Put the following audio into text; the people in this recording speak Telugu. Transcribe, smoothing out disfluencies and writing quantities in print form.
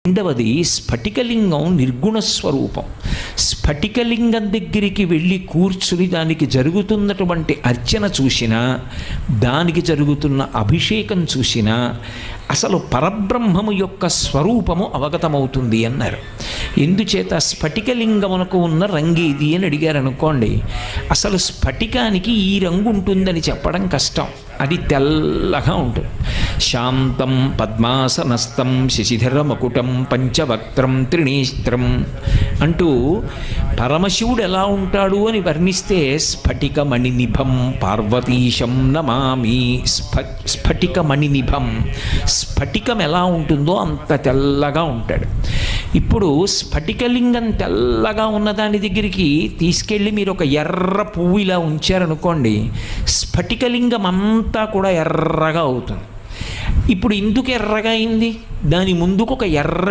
రెండవది స్ఫటికలింగం నిర్గుణ స్వరూపం. స్ఫటికలింగం దగ్గరికి వెళ్ళి కూర్చుని దానికి జరుగుతున్నటువంటి అర్చన చూసినా, దానికి జరుగుతున్న అభిషేకం చూసినా అసలు పరబ్రహ్మము యొక్క స్వరూపము అవగతమవుతుంది అన్నారు. ఎందుచేత స్ఫటికలింగమునకు ఉన్న రంగేది అని అడిగారు అనుకోండి, అసలు స్ఫటికానికి ఈ రంగు ఉంటుందని చెప్పడం కష్టం. అది తెల్లగా ఉంటుంది. శాంతం పద్మాసనస్థం శశిధర మకుటం పంచవక్త్రం త్రినేత్రం అంటూ పరమశివుడు ఎలా ఉంటాడు అని వర్ణిస్తే స్ఫటికమణినిభం పార్వతీశం నమామి. స్ఫటికమణినిభం, స్ఫటికం ఎలా ఉంటుందో అంత తెల్లగా ఉంటాడు. ఇప్పుడు స్ఫటికలింగం తెల్లగా ఉన్నదాని దగ్గరికి తీసుకెళ్ళి మీరు ఒక ఎర్ర పువ్వు ఇలా ఉంచారనుకోండి, స్ఫటికలింగం అంతా కూడా ఎర్రగా అవుతుంది. ఇప్పుడు ఎందుకు ఎర్రగా అయింది? దాని ముందుకు ఒక ఎర్రటి